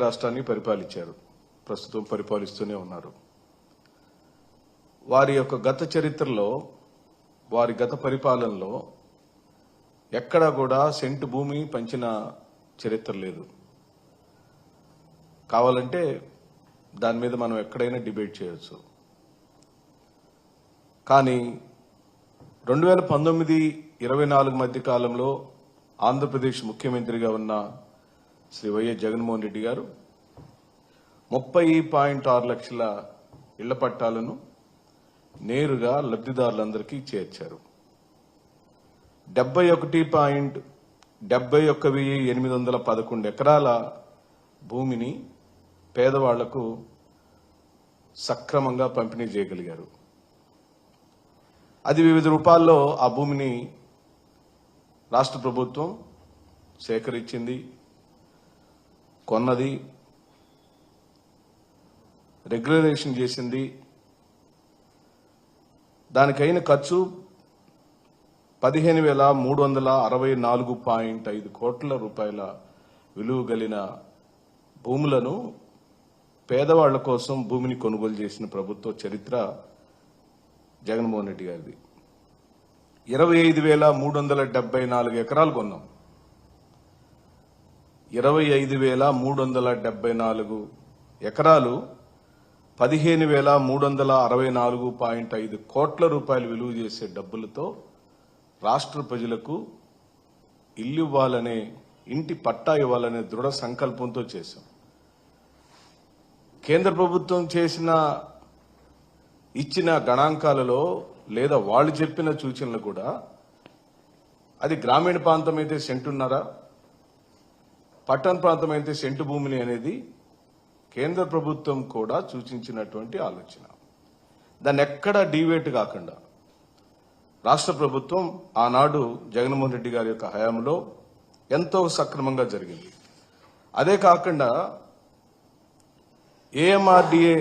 రాష్ట్రాన్ని పరిపాలించారు, ప్రస్తుతం పరిపాలిస్తూనే ఉన్నారు. వారి యొక్క గత చరిత్రలో, వారి గత పరిపాలనలో ఎక్కడా కూడా సెంటు భూమి పంచిన చరిత్ర లేదు. కావాలంటే దాని మీద మనం ఎక్కడైనా డిబేట్ చేయొచ్చు. కానీ 2019-24 మధ్య కాలంలో ఆంధ్రప్రదేశ్ ముఖ్యమంత్రిగా ఉన్న శ్రీ వైఎస్ జగన్మోహన్ రెడ్డి గారు 30.6 లక్షల ఇళ్ల పట్టాలను నేరుగా లబ్ధిదారులందరికీ చేర్చారు. 71,811 ఎకరాల భూమిని పేదవాళ్లకు సక్రమంగా పంపిణీ చేయగలిగారు. అది వివిధ రూపాల్లో ఆ భూమిని రాష్ట్ర ప్రభుత్వం సేకరించింది, కొన్నది, రెగ్యులరైజేషన్ చేసింది. దానికైన ఖర్చు 15,364.5 కోట్ల రూపాయల విలువ కలిగిన భూములను పేదవాళ్ల కోసం భూమిని కొనుగోలు చేసిన ప్రభుత్వ చరిత్ర జగన్మోహన్ రెడ్డి గారిది. 25,374 ఎకరాలు కొన్నాం. 25,374 ఎకరాలు 15,364.5 కోట్ల రూపాయలు విలువ చేసే డబ్బులతో రాష్ట్ర ప్రజలకు ఇల్లు ఇవ్వాలనే, ఇంటి పట్టా ఇవ్వాలనే దృఢ సంకల్పంతో చేశాం. కేంద్ర ప్రభుత్వం ఇచ్చిన గణాంకాలలో లేదా వాళ్ళు చెప్పిన సూచనలు కూడా అది గ్రామీణ ప్రాంతం అయితే సెంటున్నారా, పట్టణ ప్రాంతం అయితే సెంటు భూమిని అనేది కేంద్ర ప్రభుత్వం కూడా సూచించినటువంటి ఆలోచన. దాన్ని ఎక్కడా డీవేట్ కాకుండా రాష్ట్ర ప్రభుత్వం ఆనాడు జగన్మోహన్ రెడ్డి గారి యొక్క హయాంలో ఎంతో సక్రమంగా జరిగింది. అదే కాకుండా ఏఎంఆర్డీఏ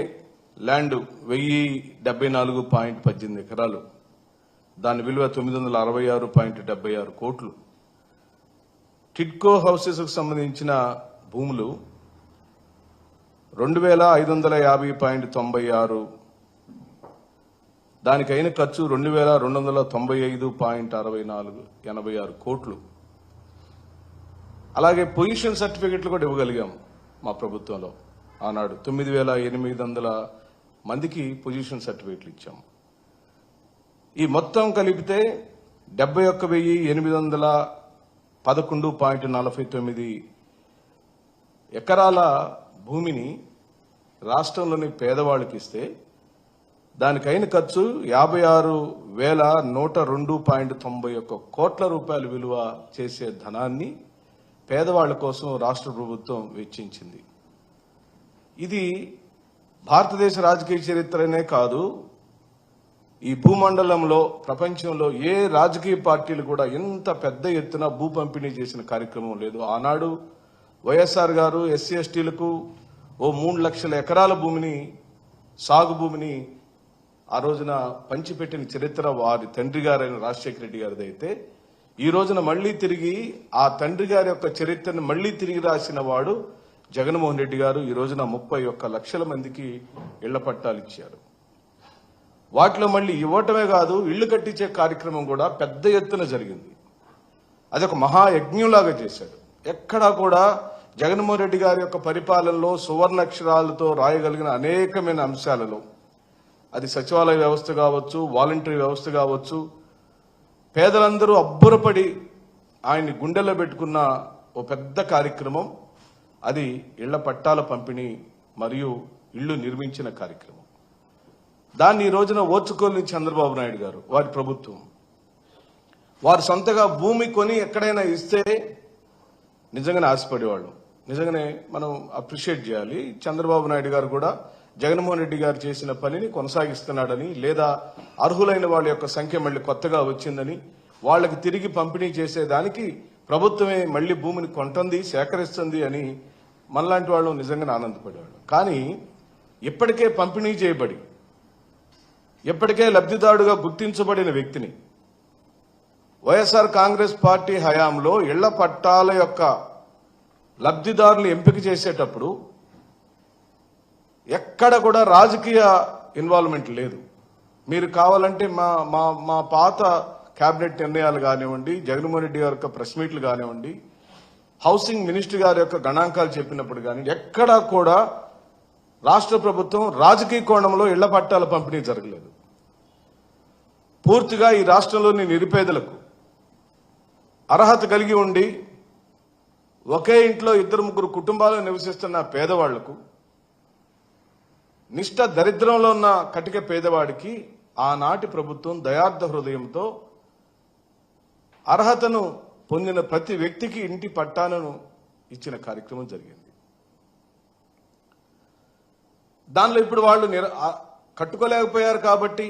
ల్యాండ్ 1,074.18 ఎకరాలు, దాని విలువ 966.76 కోట్లు. టిడ్కో హౌసెస్ కు సంబంధించిన భూములు 2,550.96, దానికైన ఖర్చు 2,295.86 కోట్లు. అలాగే పొజిషన్ సర్టిఫికెట్లు కూడా ఇవ్వగలిగాం మా ప్రభుత్వంలో. ఆనాడు 9,800 మందికి పొజిషన్ సర్టిఫికెట్లు ఇచ్చాం. ఈ మొత్తం కలిపితే 71,811.49 ఎకరాల భూమిని రాష్ట్రంలోని పేదవాళ్ళకి ఇస్తే దానికైన ఖర్చు 56,102.91 కోట్ల రూపాయల విలువ చేసే ధనాన్ని పేదవాళ్ల కోసం రాష్ట్ర ప్రభుత్వం వెచ్చించింది. ఇది భారతదేశ రాజకీయ చరిత్రనే కాదు, ఈ భూమండలంలో, ప్రపంచంలో ఏ రాజకీయ పార్టీలు కూడా ఇంత పెద్ద ఎత్తున భూ పంపిణీ చేసిన కార్యక్రమం లేదు. ఆనాడు వైఎస్ఆర్ గారు ఎస్సీ ఎస్టీలకు 3 లక్షల ఎకరాల భూమిని, సాగు భూమిని ఆ రోజున పంచిపెట్టిన చరిత్ర వారి తండ్రి గారైన రాజశేఖర రెడ్డి గారిది. అయితే ఈ రోజున మళ్లీ తిరిగి ఆ తండ్రి గారి యొక్క చరిత్రను మళ్లీ తిరిగి రాసిన వాడు జగన్మోహన్ రెడ్డి గారు. ఈ రోజున 31 లక్షల మందికి ఇళ్ల పట్టాలు ఇచ్చారు. వాటిలో మళ్లీ ఇవ్వటమే కాదు, ఇళ్లు కట్టించే కార్యక్రమం కూడా పెద్ద ఎత్తున జరిగింది. అదొక మహాయజ్ఞంలాగా చేశాడు. ఎక్కడా కూడా జగన్మోహన్ రెడ్డి గారి యొక్క పరిపాలనలో సువర్ణాక్షరాలతో రాయగలిగిన అనేకమైన అంశాలలో, అది సచివాలయ వ్యవస్థ కావచ్చు, వాలంటరీ వ్యవస్థ కావచ్చు, పేదలందరూ అబ్బురపడి ఆయన్ని గుండెల్లో పెట్టుకున్న ఓ పెద్ద కార్యక్రమం అది ఇళ్ల పట్టాల పంపిణీ మరియు ఇళ్లు నిర్మించిన కార్యక్రమం. దాన్ని ఈ రోజున ఓర్చుకోలేని చంద్రబాబు నాయుడు గారు, వారి ప్రభుత్వం, వారు సొంతగా భూమి కొని ఎక్కడైనా ఇస్తే నిజంగానే ఆశపడేవాళ్ళు. నిజంగానే మనం అప్రిషియేట్ చేయాలి. చంద్రబాబు నాయుడు గారు కూడా జగన్మోహన్ రెడ్డి గారు చేసిన పనిని కొనసాగిస్తున్నాడని, లేదా అర్హులైన వాళ్ళ యొక్క సంఖ్య మళ్ళీ కొత్తగా వచ్చిందని, వాళ్ళకి తిరిగి పంపిణీ చేసేదానికి ప్రభుత్వమే మళ్లీ భూమిని కొంటుంది, సేకరిస్తుంది అని మనలాంటి వాళ్ళు నిజంగానే ఆనందపడేవాళ్ళు. కానీ ఇప్పటికే పంపిణీ చేయబడి, ఇప్పటికే లబ్ధిదారుడుగా గుర్తించబడిన వ్యక్తిని వైఎస్ఆర్ కాంగ్రెస్ పార్టీ హయాంలో ఇళ్ల పట్టాల యొక్క లబ్ధిదారులు ఎంపిక చేసేటప్పుడు ఎక్కడ కూడా రాజకీయ ఇన్వాల్వ్మెంట్ లేదు. మీరు కావాలంటే మా మా మా పాత కేబినెట్ నిర్ణయాలు కానివ్వండి, జగన్మోహన్ రెడ్డి గారి యొక్క ప్రెస్ మీట్లు కానివ్వండి, హౌసింగ్ మినిస్టర్ గారి యొక్క గణాంకాలు చెప్పినప్పుడు కానీ ఎక్కడా కూడా రాష్ట్ర ప్రభుత్వం రాజకీయ కోణంలో ఇళ్ల పట్టాల పంపిణీ జరగలేదు. పూర్తిగా ఈ రాష్ట్రంలోని నిరుపేదలకు, అర్హత కలిగి ఉండి ఒకే ఇంట్లో 2-3 కుటుంబాలు నివసిస్తున్న పేదవాళ్లకు, నిష్ఠ దరిద్రంలో ఉన్న కటిక పేదవాడికి ఆనాటి ప్రభుత్వం దయార్థ హృదయంతో అర్హతను పొందిన ప్రతి వ్యక్తికి ఇంటి పట్టాలను ఇచ్చిన కార్యక్రమం జరిగింది. దానిలో ఇప్పుడు వాళ్ళు కట్టుకోలేకపోయారు కాబట్టి,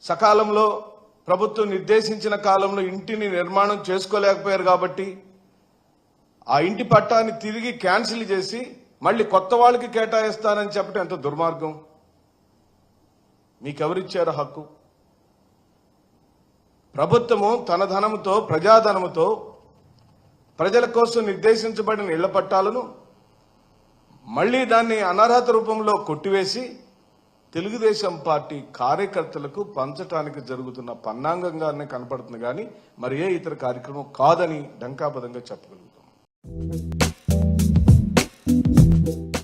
సకాలంలో ప్రభుత్వం నిర్దేశించిన కాలంలో ఇంటిని నిర్మాణం చేసుకోలేకపోయారు కాబట్టి ఆ ఇంటి పట్టాన్ని తిరిగి క్యాన్సిల్ చేసి మళ్ళీ కొత్త వాళ్ళకి కేటాయిస్తానని చెప్పడం ఎంత దుర్మార్గం. మీకెవరిచ్చారు హక్కు? ప్రభుత్వము తన ధనంతో, ప్రజాధనముతో ప్రజల కోసం నిర్దేశించబడిన ఇళ్ల పట్టాలను మళ్లీ దాన్ని అనర్హత రూపంలో కొట్టివేసి తెలుగుదేశం పార్టీ కార్యకర్తలకు పంచటానికి జరుగుతున్న పన్నాంగంగానే కనపడుతుంది, కానీ మరి ఏ ఇతర కార్యక్రమం కాదని డంకాపదంగా చెప్పగలుగుతాం.